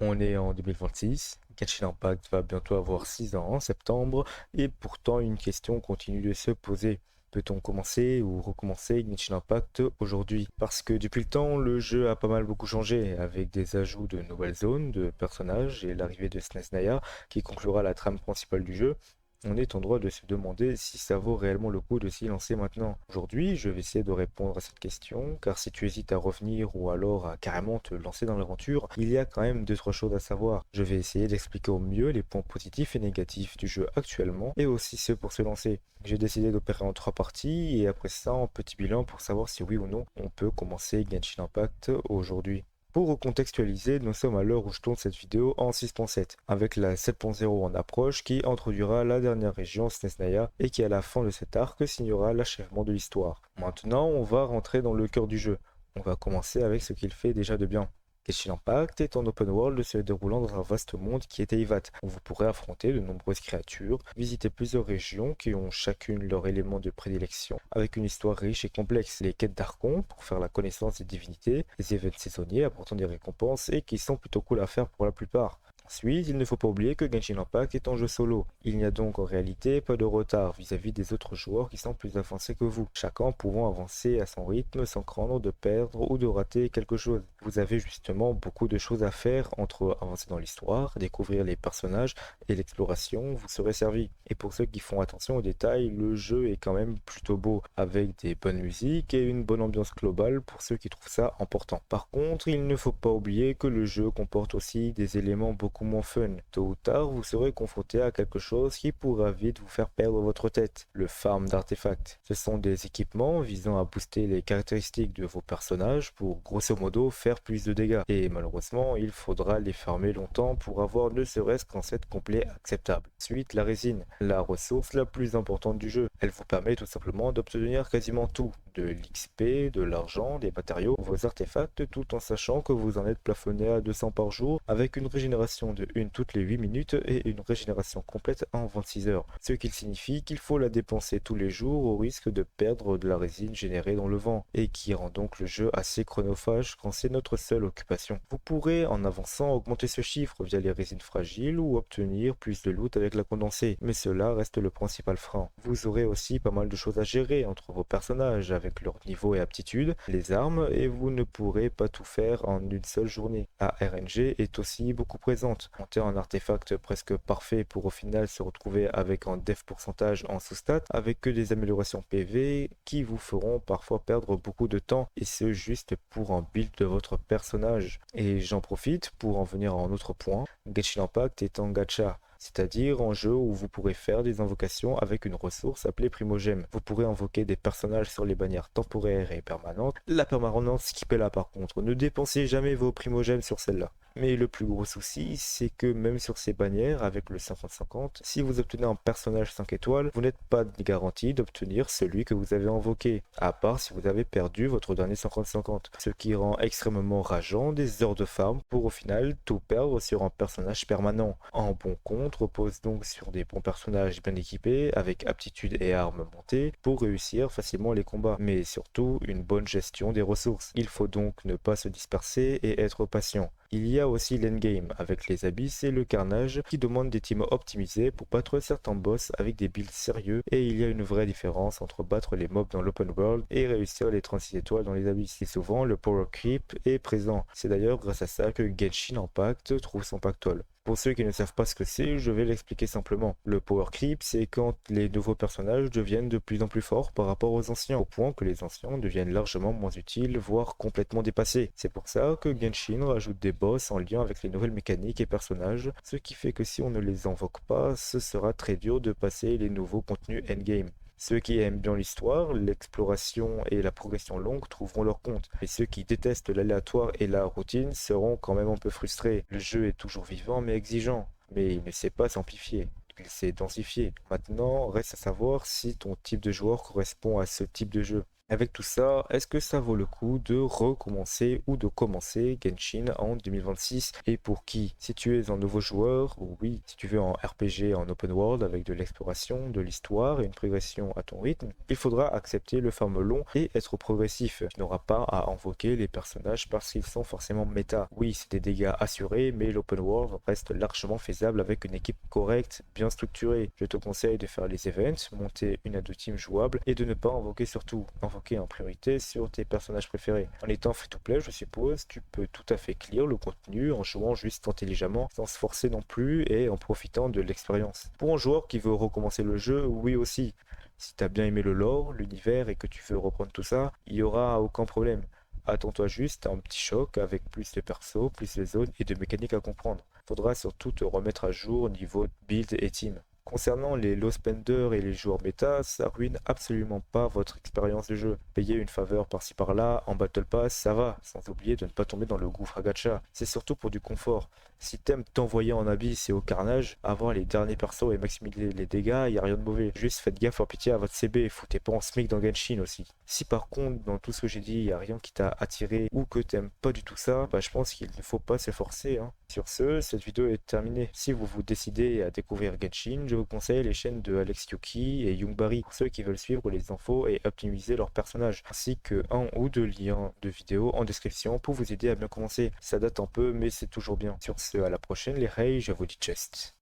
On est en 2026, Genshin Impact va bientôt avoir 6 ans en septembre, et pourtant une question continue de se poser. Peut-on commencer ou recommencer Genshin Impact aujourd'hui? Parce que depuis le temps, le jeu a pas mal beaucoup changé, avec des ajouts de nouvelles zones, de personnages et l'arrivée de Snezhnaya, qui conclura la trame principale du jeu. On est en droit de se demander si ça vaut réellement le coup de s'y lancer maintenant. Aujourd'hui, je vais essayer de répondre à cette question, car si tu hésites à revenir ou alors à carrément te lancer dans l'aventure, il y a quand même deux trois choses à savoir. Je vais essayer d'expliquer au mieux les points positifs et négatifs du jeu actuellement, et aussi ceux pour se lancer. J'ai décidé d'opérer en trois parties, et après ça, en petit bilan pour savoir si oui ou non on peut commencer Genshin Impact aujourd'hui. Pour recontextualiser, nous sommes à l'heure où je tourne cette vidéo en 6.7, avec la 7.0 en approche qui introduira la dernière région Snezhnaya et qui à la fin de cet arc signera l'achèvement de l'histoire. Maintenant, on va rentrer dans le cœur du jeu. On va commencer avec ce qu'il fait déjà de bien. Genshin Impact est un open world se déroulant dans un vaste monde qui est Teyvat, où vous pourrez affronter de nombreuses créatures, visiter plusieurs régions qui ont chacune leur élément de prédilection, avec une histoire riche et complexe, les quêtes d'Archon pour faire la connaissance des divinités, les événements saisonniers apportant des récompenses et qui sont plutôt cool à faire pour la plupart. Ensuite, il ne faut pas oublier que Genshin Impact est un jeu solo. Il n'y a donc en réalité pas de retard vis-à-vis des autres joueurs qui sont plus avancés que vous, chacun pouvant avancer à son rythme sans craindre de perdre ou de rater quelque chose. Vous avez justement beaucoup de choses à faire entre avancer dans l'histoire, découvrir les personnages et l'exploration vous serez servi. Et pour ceux qui font attention aux détails, le jeu est quand même plutôt beau, avec des bonnes musiques et une bonne ambiance globale pour ceux qui trouvent ça important. Par contre, il ne faut pas oublier que le jeu comporte aussi des éléments beaucoup moins fun. Tôt ou tard, vous serez confronté à quelque chose qui pourra vite vous faire perdre votre tête, le farm d'artefacts. Ce sont des équipements visant à booster les caractéristiques de vos personnages pour grosso modo faire plus de dégâts. Et malheureusement, il faudra les farmer longtemps pour avoir ne serait-ce qu'un set complet acceptable. Ensuite, la résine, la ressource la plus importante du jeu. Elle vous permet tout simplement d'obtenir quasiment tout, de l'XP, de l'argent, des matériaux, vos artefacts, tout en sachant que vous en êtes plafonné à 200 par jour, avec une régénération de 1 toutes les 8 minutes et une régénération complète en 26 heures. Ce qui signifie qu'il faut la dépenser tous les jours au risque de perdre de la résine générée dans le vent, et qui rend donc le jeu assez chronophage quand c'est notre seule occupation. Vous pourrez, en avançant, augmenter ce chiffre via les résines fragiles ou obtenir plus de loot avec la condensée, mais cela reste le principal frein. Vous aurez aussi pas mal de choses à gérer entre vos personnages, avec leur niveau et aptitude, les armes, et vous ne pourrez pas tout faire en une seule journée. La RNG est aussi beaucoup présente. Monter un artefact presque parfait pour au final se retrouver avec un def pourcentage en sous-stat, avec que des améliorations PV qui vous feront parfois perdre beaucoup de temps, et ce juste pour un build de votre personnage. Et j'en profite pour en venir à un autre point. Genshin Impact est un gacha, c'est-à-dire un jeu où vous pourrez faire des invocations avec une ressource appelée Primogem. Vous pourrez invoquer des personnages sur les bannières temporaires et permanentes. La permanente, skippez-la par contre, ne dépensez jamais vos Primogem sur celle-là. Mais le plus gros souci, c'est que même sur ces bannières, avec le 50-50, si vous obtenez un personnage 5 étoiles, vous n'êtes pas garanti d'obtenir celui que vous avez invoqué, à part si vous avez perdu votre dernier 50-50, ce qui rend extrêmement rageant des heures de farm pour au final tout perdre sur un personnage permanent. Un bon compte repose donc sur des bons personnages bien équipés, avec aptitude et armes montées, pour réussir facilement les combats, mais surtout une bonne gestion des ressources. Il faut donc ne pas se disperser et être patient. Il y a aussi l'endgame, avec les abysses et le carnage, qui demandent des teams optimisés pour battre certains boss avec des builds sérieux, et il y a une vraie différence entre battre les mobs dans l'open world et réussir les 36 étoiles dans les abysses. Et souvent, le power creep est présent. C'est d'ailleurs grâce à ça que Genshin Impact trouve son pactole. Pour ceux qui ne savent pas ce que c'est, je vais l'expliquer simplement. Le power creep, c'est quand les nouveaux personnages deviennent de plus en plus forts par rapport aux anciens, au point que les anciens deviennent largement moins utiles, voire complètement dépassés. C'est pour ça que Genshin rajoute des boss en lien avec les nouvelles mécaniques et personnages, ce qui fait que si on ne les invoque pas, ce sera très dur de passer les nouveaux contenus endgame. Ceux qui aiment bien l'histoire, l'exploration et la progression longue trouveront leur compte. Et ceux qui détestent l'aléatoire et la routine seront quand même un peu frustrés. Le jeu est toujours vivant mais exigeant. Mais il ne sait pas s'amplifier. Il s'est densifié. Maintenant, reste à savoir si ton type de joueur correspond à ce type de jeu. Avec tout ça, est-ce que ça vaut le coup de recommencer ou de commencer Genshin en 2026 et pour qui? Si tu es un nouveau joueur, ou oui, si tu veux un RPG en open world avec de l'exploration, de l'histoire et une progression à ton rythme, il faudra accepter le farm long et être progressif. Tu n'auras pas à invoquer les personnages parce qu'ils sont forcément méta. Oui, c'est des dégâts assurés, mais l'open world reste largement faisable avec une équipe correcte, bien structurée. Je te conseille de faire les events, monter une à deux teams jouables et de ne pas invoquer surtout. Invoquer en priorité sur tes personnages préférés. En étant free-to-play, je suppose, tu peux tout à fait clear le contenu en jouant juste intelligemment, sans se forcer non plus et en profitant de l'expérience. Pour un joueur qui veut recommencer le jeu, oui aussi. Si t'as bien aimé le lore, l'univers et que tu veux reprendre tout ça, il y aura aucun problème. Attends-toi juste à un petit choc avec plus de persos, plus de zones et de mécaniques à comprendre. Faudra surtout te remettre à jour au niveau build et team. Concernant les low spenders et les joueurs méta, ça ruine absolument pas votre expérience de jeu. Payer une faveur par-ci par-là, en Battle Pass, ça va, sans oublier de ne pas tomber dans le gouffre à gacha. C'est surtout pour du confort. Si t'aimes t'envoyer en abysse et au carnage, avoir les derniers persos et maximiser les dégâts, y a rien de mauvais. Juste faites gaffe par pitié à votre CB, foutez pas en SMIC dans Genshin aussi. Si par contre, dans tout ce que j'ai dit, y a rien qui t'a attiré ou que t'aimes pas du tout ça, bah je pense qu'il ne faut pas se forcer, hein. Sur ce, cette vidéo est terminée. Si vous vous décidez à découvrir Genshin, je vous conseille les chaînes de Alex Yuki et Youngbari pour ceux qui veulent suivre les infos et optimiser leurs personnages, ainsi que un ou deux liens de vidéos en description pour vous aider à bien commencer. Ça date un peu, mais c'est toujours bien. Sur ce, à la prochaine les Rei, je vous dis chest.